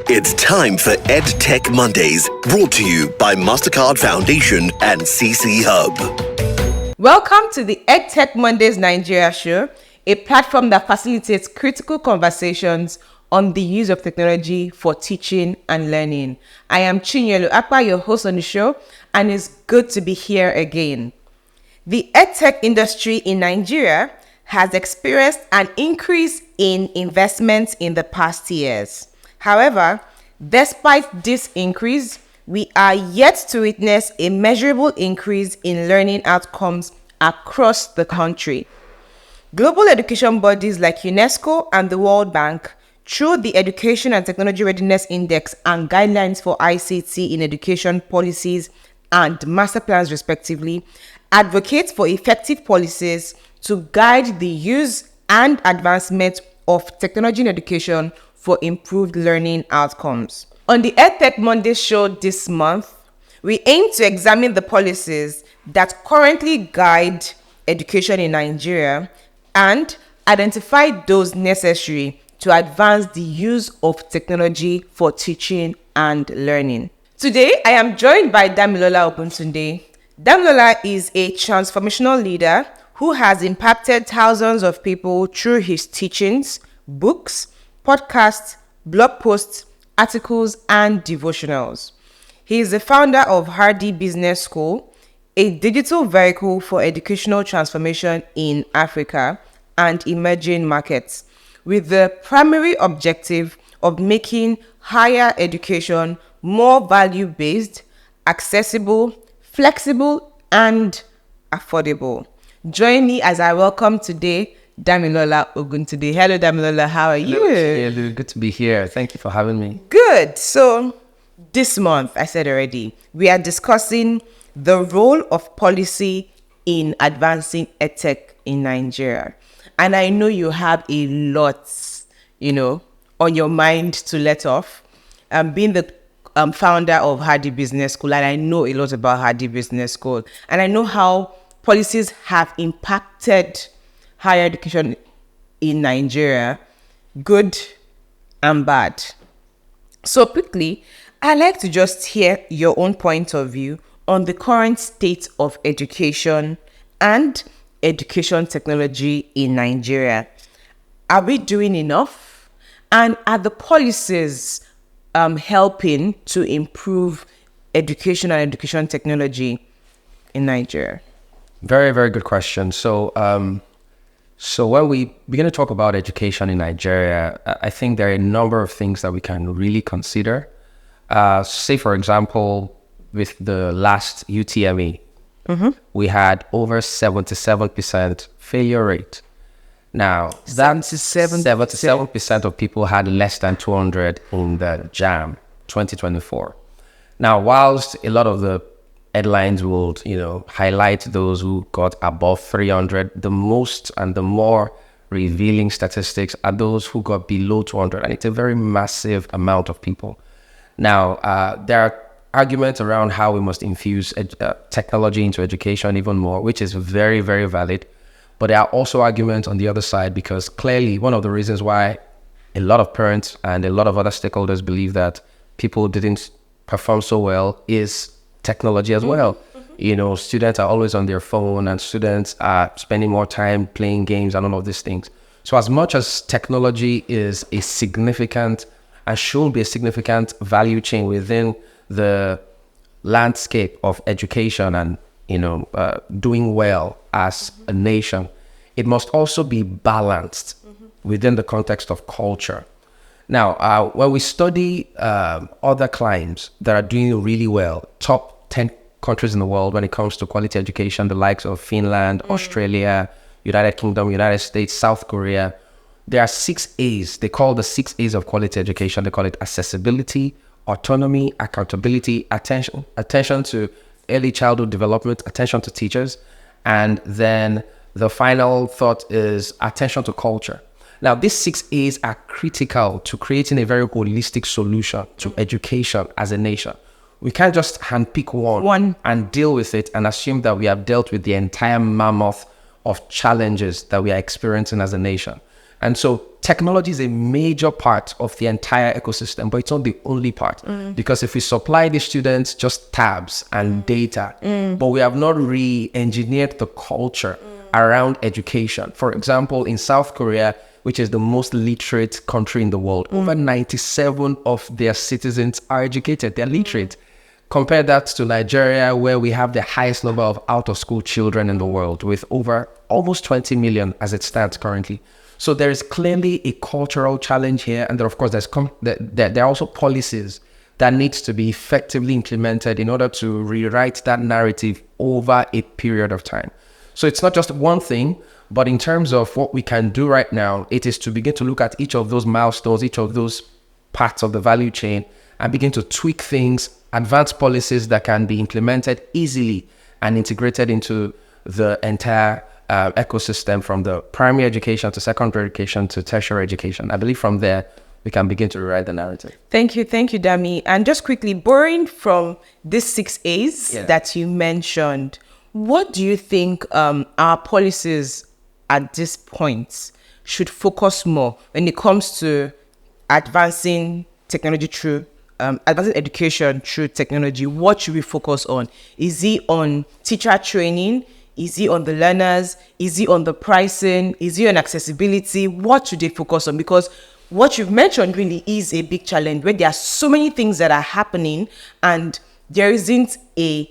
It's time for EdTech Mondays, brought to you by MasterCard Foundation and CC Hub. Welcome to the EdTech Mondays Nigeria show, a platform that facilitates critical conversations on the use of technology for teaching and learning. I am Chinyelu Akpa, your host on the show, and it's good to be here again. The EdTech industry in Nigeria has experienced an increase in investments in the past years. However, despite this increase, we are yet to witness a measurable increase in learning outcomes across the country. Global education bodies like UNESCO and the World Bank, through the Education and Technology Readiness Index and guidelines for ICT in education policies and master plans respectively, advocate for effective policies to guide the use and advancement of technology in education for improved learning outcomes. On the EdTech Monday Show this month, we aim to examine the policies that currently guide education in Nigeria and identify those necessary to advance the use of technology for teaching and learning. Today, I am joined by Damilola Oguntunde. Damilola is a transformational leader who has impacted thousands of people through his teachings, books, podcasts, blog posts, articles, and devotionals. He is the founder of Harde Business School, a digital vehicle for educational transformation in Africa and emerging markets, with the primary objective of making higher education more value-based, accessible, flexible, and affordable. Join me as I welcome today Damilola Oguntunde. Hello, Damilola. How are you? Hello, good to be here. Thank you for having me. Good. So this month, I said already, we are discussing the role of policy in advancing EdTech in Nigeria. And I know you have a lot, on your mind to let off. Being the founder of Harde Business School, and I know a lot about Harde Business School, and I know how policies have impacted higher education in Nigeria, good and bad. So quickly, I'd like to just hear your own point of view on the current state of education and education technology in Nigeria. Are we doing enough? And are the policies helping to improve education and education technology in Nigeria? Very, very good question. So when we begin to talk about education in Nigeria, I think there are a number of things that we can really consider. Say, for example, with the last UTME, we had over 77% failure rate. Now, that 77% of people had less than 200 in the JAM 2024. Now, whilst a lot of the headlines would, highlight those who got above 300, the most and the more revealing statistics are those who got below 200, and it's a very massive amount of people. Now, there are arguments around how we must infuse technology into education even more, which is very, very valid. But there are also arguments on the other side, because clearly one of the reasons why a lot of parents and a lot of other stakeholders believe that people didn't perform so well is technology as well. Students are always on their phone, and students are spending more time playing games and all of these things. So as much as technology is a significant and should be a significant value chain within the landscape of education and doing well as a nation, it must also be balanced within the context of culture. Now, when we study other climes that are doing really well, top 10 countries in the world when it comes to quality education, the likes of Finland, Australia, United Kingdom, United States, South Korea, there are 6 A's. They call the 6 A's of quality education. They call it accessibility, autonomy, accountability, attention to early childhood development, attention to teachers, and then the final thought is attention to culture. Now, these 6 A's are critical to creating a very holistic solution to education as a nation. We can't just handpick one and deal with it and assume that we have dealt with the entire mammoth of challenges that we are experiencing as a nation. And so technology is a major part of the entire ecosystem, but it's not the only part. Because if we supply the students just tabs and data, but we have not re-engineered the culture around education. For example, in South Korea, which is the most literate country in the world, over 97 of their citizens are educated, they're literate. Compare that to Nigeria, where we have the highest number of out-of-school children in the world, with over almost 20 million as it stands currently. So there is clearly a cultural challenge here. And then, of course, there are also policies that needs to be effectively implemented in order to rewrite that narrative over a period of time. So it's not just one thing, but in terms of what we can do right now, it is to begin to look at each of those milestones, each of those parts of the value chain, and begin to tweak things, advance policies that can be implemented easily and integrated into the entire ecosystem, from the primary education to secondary education to tertiary education. I believe from there, we can begin to rewrite the narrative. Thank you, Dami. And just quickly, borrowing from these 6 A's that you mentioned, what do you think our policies at this point should focus more when it comes to advancing technology through advancing education through technology? What should we focus on? Is it on teacher training? Is it on the learners? Is it on the pricing? Is it on accessibility? What should they focus on? Because what you've mentioned really is a big challenge, where there are so many things that are happening and there isn't a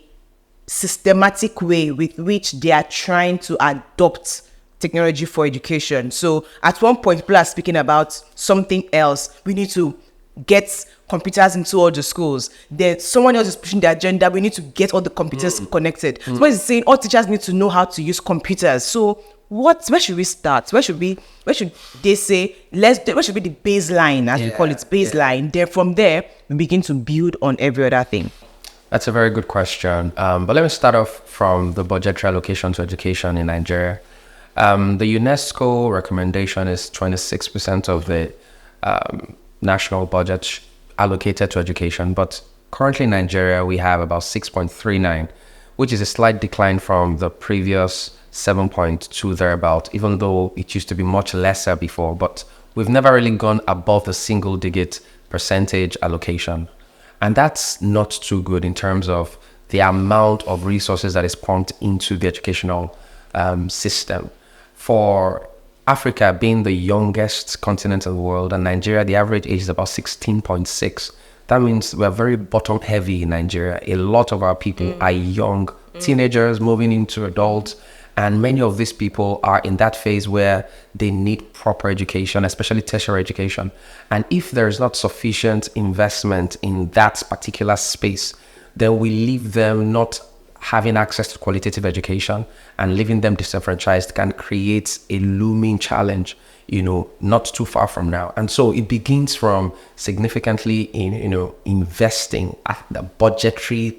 systematic way with which they are trying to adopt technology for education. So at one point, people are speaking about something else. We need to get computers into all the schools. Then someone else is pushing the agenda. We need to get all the computers connected. Someone is saying all teachers need to know how to use computers. So where should we start? Where should they say, where should be the baseline, as we call it, baseline? Then from there, we begin to build on every other thing. That's a very good question. But let me start off from the budgetary allocation to education in Nigeria. The UNESCO recommendation is 26% of the national budget allocated to education. But currently in Nigeria, we have about 6.39, which is a slight decline from the previous 7.2 thereabout, even though it used to be much lesser before. But we've never really gone above the single-digit percentage allocation. And that's not too good in terms of the amount of resources that is pumped into the educational system. For Africa being the youngest continent in the world, and Nigeria, the average age is about 16.6. That means we're very bottom heavy in Nigeria. A lot of our people are young teenagers moving into adults. And many of these people are in that phase where they need proper education, especially tertiary education. And if there's not sufficient investment in that particular space, then we leave them not having access to qualitative education, and leaving them disenfranchised can create a looming challenge, not too far from now. And so it begins from significantly investing at the budgetary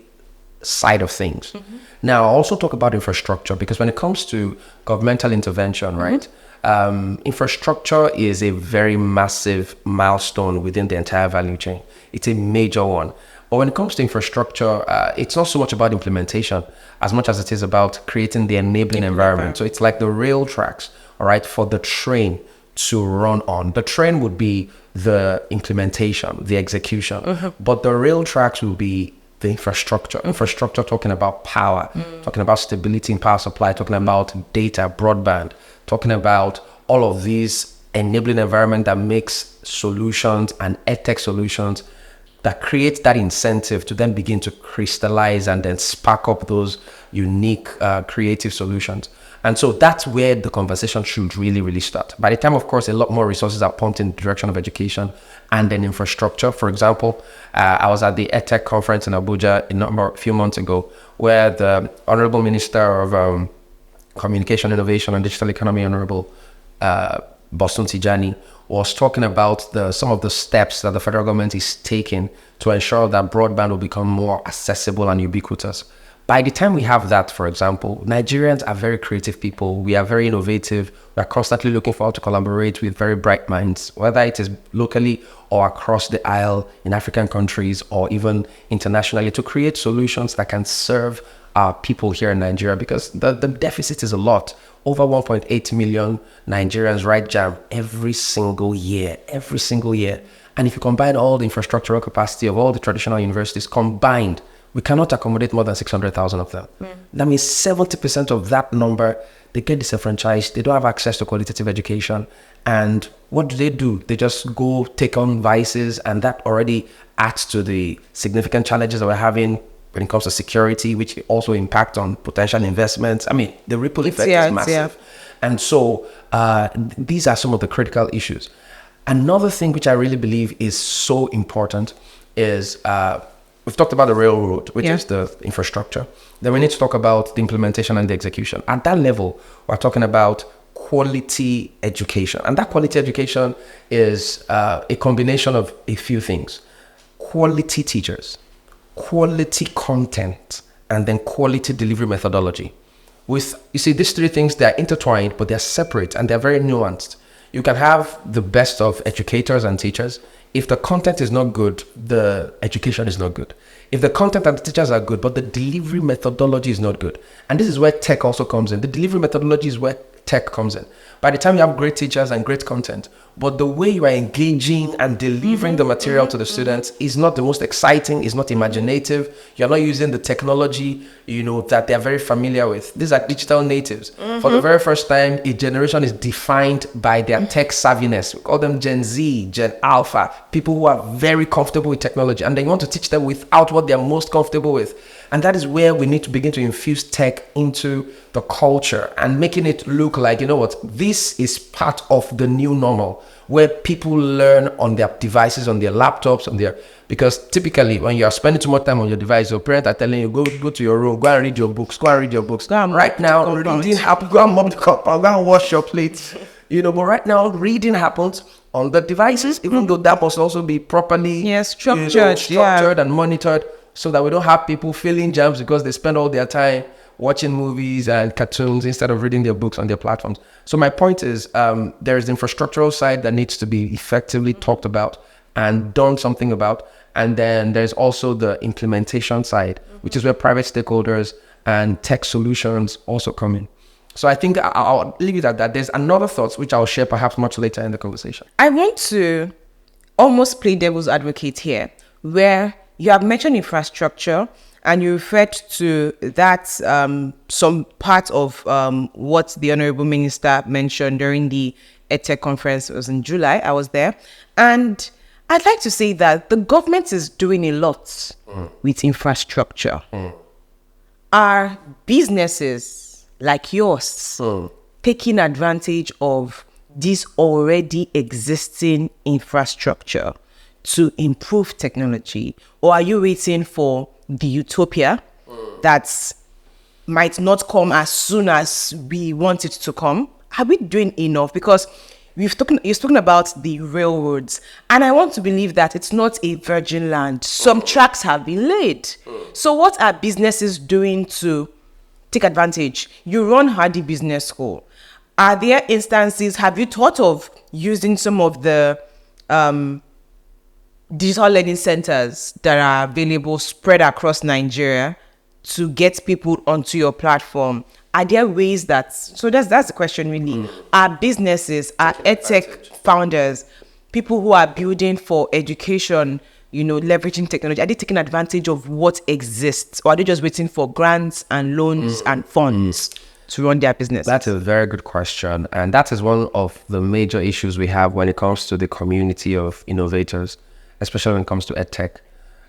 side of things. Now, I'll also talk about infrastructure, because when it comes to governmental intervention, right, infrastructure is a very massive milestone within the entire value chain. It's a major one. But when it comes to infrastructure, it's not so much about implementation as much as it is about creating the enabling environment. So it's like the rail tracks, all right, for the train to run on. The train would be the implementation, the execution, but the rail tracks will be the infrastructure. Infrastructure talking about power, talking about stability in power supply, talking about data, broadband, talking about all of these enabling environment that makes solutions and EdTech solutions that create that incentive to then begin to crystallize and then spark up those unique creative solutions. And so that's where the conversation should really, really start. By the time, of course, a lot more resources are pumped in the direction of education and then infrastructure. For example, I was at the EdTech conference in Abuja a few months ago, where the Honorable Minister of Communication, Innovation and Digital Economy, Honorable Bosun Tijani, was talking about some of the steps that the federal government is taking to ensure that broadband will become more accessible and ubiquitous. By the time we have that, for example, Nigerians are very creative people. We are very innovative. We are constantly looking for how to collaborate with very bright minds, whether it is locally or across the aisle in African countries or even internationally, to create solutions that can serve our people here in Nigeria, because the deficit is a lot. over 1.8 million Nigerians write JAM every single year. And if you combine all the infrastructural capacity of all the traditional universities combined, we cannot accommodate more than 600,000 of them. That means 70% of that number, they get disenfranchised. They don't have access to qualitative education. And what do? They just go take on vices, and that already adds to the significant challenges that we're having when it comes to security, which also impact on potential investments. I mean, the ripple effect is massive. And so these are some of the critical issues. Another thing which I really believe is so important is we've talked about the railroad, which is the infrastructure. Then we need to talk about the implementation and the execution. At that level, we're talking about quality education. And that quality education is a combination of a few things. Quality teachers, quality content, and then quality delivery methodology. You see, these three things, they're intertwined, but they're separate and they're very nuanced. You can have the best of educators and teachers. If the content is not good, the education is not good. If the content and the teachers are good, but the delivery methodology is not good. And this is where tech also comes in. The delivery methodology is where tech comes in. By the time you have great teachers and great content, but the way you are engaging and delivering the material to the students is not the most exciting, is not imaginative. You're not using the technology, that they're very familiar with. These are digital natives. For the very first time, a generation is defined by their tech savviness. We call them Gen Z, Gen Alpha, people who are very comfortable with technology, and then you want to teach them without what they're most comfortable with. And that is where we need to begin to infuse tech into the culture and making it look like, this is part of the new normal, where people learn on their devices, on their laptops, because typically when you are spending too much time on your device, your parents are telling you, go to your room, go and read your books. Right now, reading happens, go and mop the cup, go and wash your plates. But right now, reading happens on the devices, even though that must also be properly structured and monitored, so that we don't have people filling jams because they spend all their time watching movies and cartoons instead of reading their books on their platforms. So my point is, there is the infrastructural side that needs to be effectively talked about and done something about. And then there's also the implementation side, which is where private stakeholders and tech solutions also come in. So I think I'll leave it at that. There's another thought which I'll share perhaps much later in the conversation. I want to almost play devil's advocate here, where you have mentioned infrastructure and you referred to that some part of what the Honorable Minister mentioned during the EdTech conference. It was in July. I was there. And I'd like to say that the government is doing a lot with infrastructure. Are businesses like yours taking advantage of this already existing infrastructure to improve technology? Or are you waiting for the utopia that might not come as soon as we want it to come? Are we doing enough? Because you've spoken about the railroads, and I want to believe that it's not a virgin land. Some tracks have been laid. So what are businesses doing to take advantage? You run Harde Business School. Are there instances, have you thought of using some of the digital learning centers that are available spread across Nigeria to get people onto your platform? Are there ways that's the question really. Are businesses, are EdTech founders, people who are building for education, leveraging technology, are they taking advantage of what exists, or are they just waiting for grants and loans and funds to run their business? That's a very good question. And that is one of the major issues we have when it comes to the community of innovators, especially when it comes to EdTech.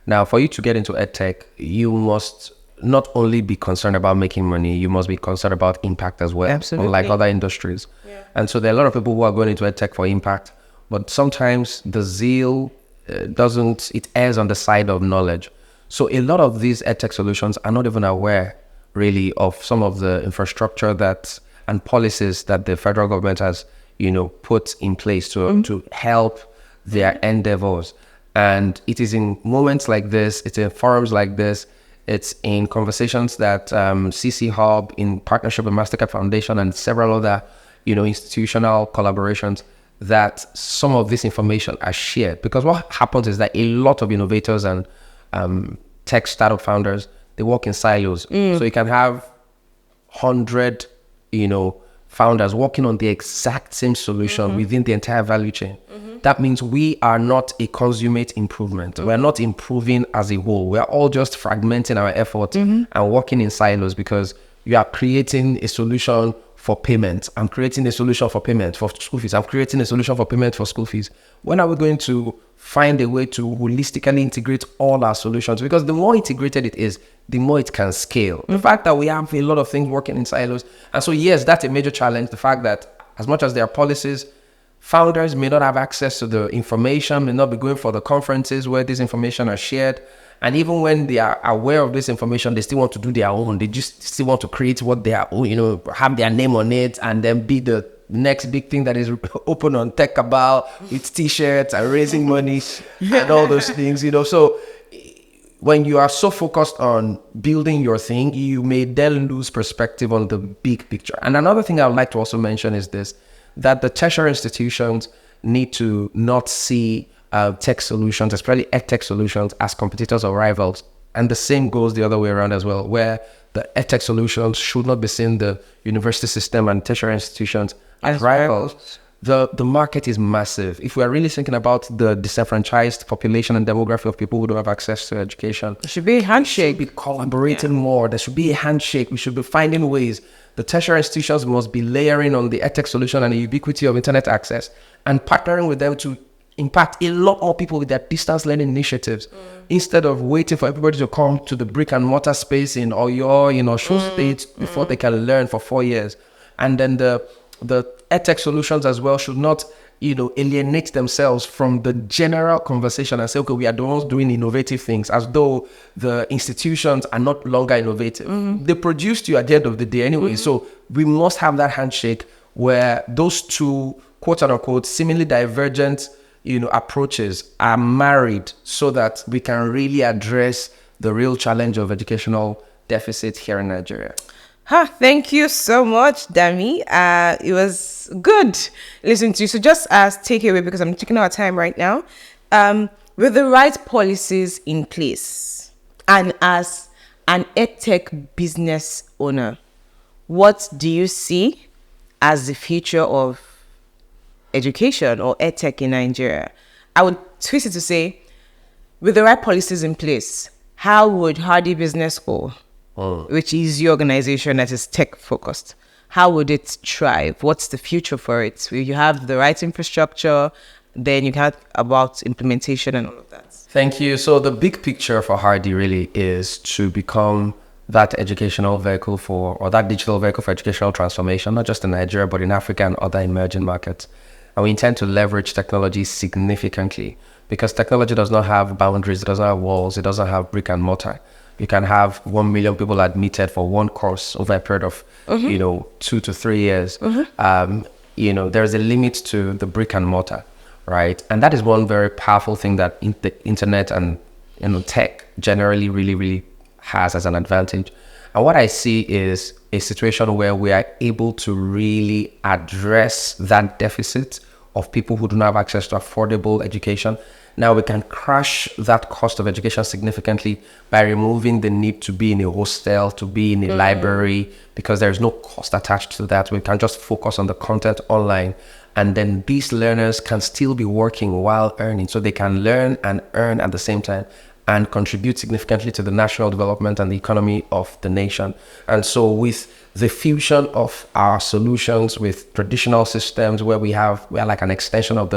Now, for you to get into EdTech, you must not only be concerned about making money, you must be concerned about impact as well. Absolutely. Unlike other industries. Yeah. And so there are a lot of people who are going into EdTech for impact, but sometimes the zeal it errs on the side of knowledge. So a lot of these EdTech solutions are not even aware really of some of the infrastructure and policies that the federal government has, put in place to help their endeavors. And it is in moments like this, it's in forums like this, it's in conversations that CC Hub, in partnership with Mastercard Foundation and several other, institutional collaborations, that some of this information are shared. Because what happens is that a lot of innovators and tech startup founders, they work in silos. So you can have 100, founders working on the exact same solution within the entire value chain. That means we are not a consummate improvement. We're not improving as a whole. We're all just fragmenting our effort and working in silos, because you are creating a solution for payment. I'm creating a solution for payment for school fees. I'm creating a solution for payment for school fees. When are we going to find a way to holistically integrate all our solutions? Because the more integrated it is, the more it can scale. The fact that we have a lot of things working in silos. And so, yes, that's a major challenge. The fact that as much as there are policies, founders may not have access to the information, may not be going for the conferences where this information are shared. And even when they are aware of this information, they still want to do their own. They just still want to create what they are, have their name on it, and then be the next big thing that is open on Tech Cabal with t-shirts and raising money and all those things, So when you are so focused on building your thing, you may then lose perspective on the big picture. And another thing I would like to also mention is this, that the tertiary institutions need to not see tech solutions, especially EdTech solutions, as competitors or rivals. And the same goes the other way around as well, where the EdTech solutions should not be seen the university system and tertiary institutions as rivals. The market is massive. If we are really thinking about the disenfranchised population and demography of people who don't have access to education, there should be a handshake. We should be collaborating more. There should be a handshake. We should be finding ways. The tertiary institutions must be layering on the EdTech solution and the ubiquity of internet access and partnering with them to impact a lot more people with their distance learning initiatives, instead of waiting for everybody to come to the brick and mortar space in Oyo, Osun State before they can learn for 4 years. And then the EdTech solutions as well should not, alienate themselves from the general conversation and say, okay, we are the ones doing innovative things, as though the institutions are not longer innovative. They produced you at the end of the day anyway. So we must have that handshake where those two, quote unquote, seemingly divergent approaches are married, so that we can really address the real challenge of educational deficit here in Nigeria. Thank you so much, Dami. It was good listening to you. So just as takeaway, because I'm taking our time right now, with the right policies in place, and as an EdTech business owner, what do you see as the future of education or EdTech in Nigeria? I would twist it to say, with the right policies in place, how would Harde Business School, which is your organization that is tech focused, how would it thrive? What's the future for it? Will you have the right infrastructure? Then you can talk about implementation and all of that. Thank you. So the big picture for Harde really is to become that educational vehicle or that digital vehicle for educational transformation, not just in Nigeria, but in Africa and other emerging markets. And we intend to leverage technology significantly, because technology does not have boundaries, it doesn't have walls, it doesn't have brick and mortar. You can have 1 million people admitted for one course over a period of, 2 to 3 years. There's a limit to the brick and mortar, right? And that is one very powerful thing that the internet and tech generally really, really has as an advantage. And what I see is a situation where we are able to really address that deficit of people who do not have access to affordable education. Now we can crash that cost of education significantly by removing the need to be in a hostel, to be in a library, because there's no cost attached to that. We can just focus on the content online. And then these learners can still be working while earning. So they can learn and earn at the same time and contribute significantly to the national development and the economy of the nation. And so with the fusion of our solutions with traditional systems, where we are like an extension of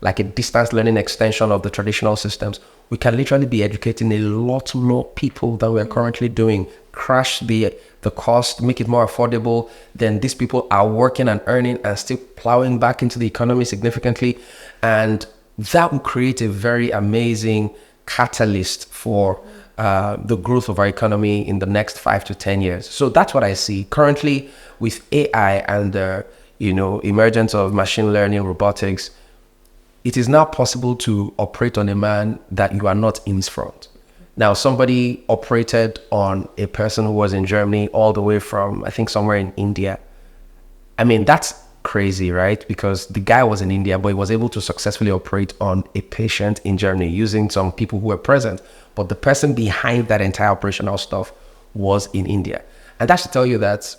like a distance learning extension of the traditional systems, we can literally be educating a lot more people than we're currently doing, crash the cost, make it more affordable. Then these people are working and earning and still plowing back into the economy significantly. And that will create a very amazing catalyst for the growth of our economy in the next 5 to 10 years. So that's what I see currently with AI and the emergence of machine learning, robotics. It is now possible to operate on a man that you are not in his front. Now, somebody operated on a person who was in Germany all the way from, I think, somewhere in India. I mean, that's crazy, right? Because the guy was in India, but he was able to successfully operate on a patient in Germany using some people who were present. But the person behind that entire operational stuff was in India. And that should tell you that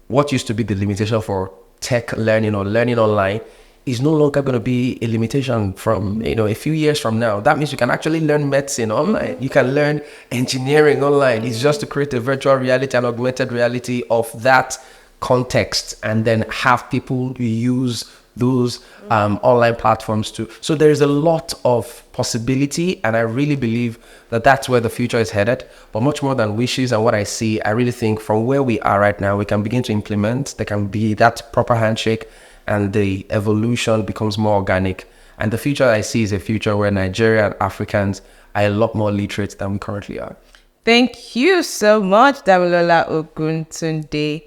what used to be the limitation for tech learning or learning online is no longer going to be a limitation from, a few years from now. That means you can actually learn medicine online. You can learn engineering online. It's just to create a virtual reality and augmented reality of that context and then have people use those online platforms too. So there's a lot of possibility, and I really believe that that's where the future is headed. But much more than wishes and what I see, I really think from where we are right now, we can begin to implement. There can be that proper handshake, and the evolution becomes more organic. And the future I see is a future where Nigeria and Africans are a lot more literate than we currently are. Thank you so much, Damilola Oguntunde.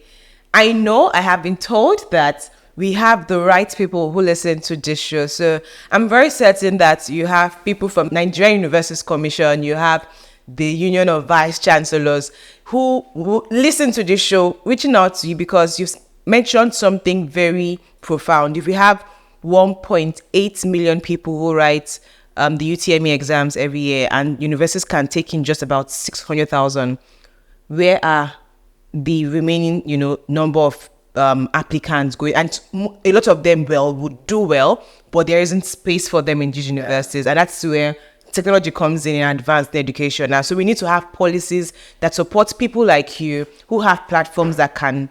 I know I have been told that we have the right people who listen to this show. So I'm very certain that you have people from Nigerian Universities Commission, you have the Union of Vice Chancellors who listen to this show, reaching out to you because you've mentioned something very profound. If we have 1.8 million people who write the UTME exams every year, and universities can take in just about 600,000, where are the remaining, number of applicants going? And a lot of them would do well, but there isn't space for them in these universities, and that's where technology comes in advanced education. Now, so we need to have policies that support people like you who have platforms that can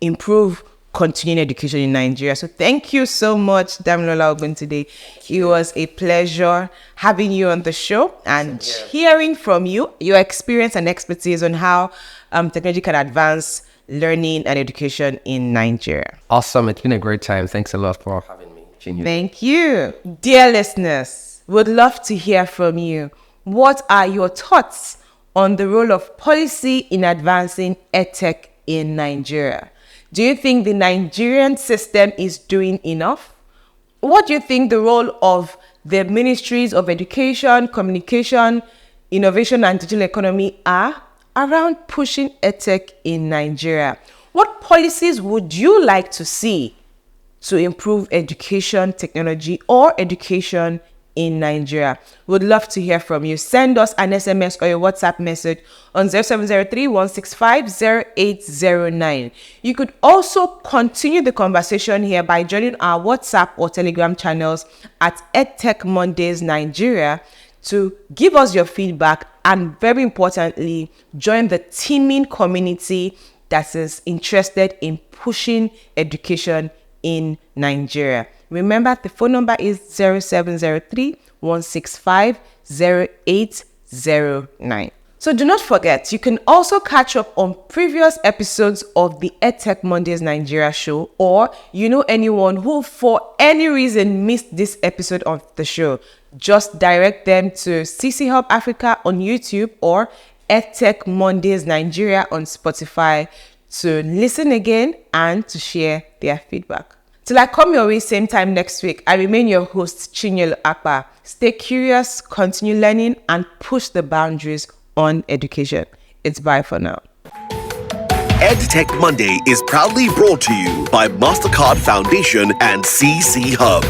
improve continuing education in Nigeria. So thank you so much, Damilola Oguntunde. It was a pleasure having you on the show and hearing from you, your experience and expertise on how technology can advance learning and education in Nigeria. Awesome. It's been a great time. Thanks a lot for having me. Thank you. Dear listeners, would love to hear from you. What are your thoughts on the role of policy in advancing EdTech in Nigeria? Do you think the Nigerian system is doing enough? What do you think the role of the ministries of education, communication, innovation, and digital economy are around pushing EdTech in Nigeria? What policies would you like to see to improve education technology or education in Nigeria? Would love to hear from you. Send us an SMS or a WhatsApp message on 0703-165-0809. You could also continue the conversation here by joining our WhatsApp or Telegram channels at EdTech Mondays Nigeria to give us your feedback, and very importantly, join the teaming community that is interested in pushing education in Nigeria. Remember, the phone number is 0703-165-0809. So do not forget, you can also catch up on previous episodes of the EdTech Mondays Nigeria show, or anyone who for any reason missed this episode of the show. Just direct them to CC Hub Africa on YouTube or EdTech Mondays Nigeria on Spotify to listen again and to share their feedback. Till I come your way same time next week, I remain your host, Chinyelu Akpa. Stay curious, continue learning, and push the boundaries on education. It's bye for now. EdTech Monday is proudly brought to you by MasterCard Foundation and CC Hub.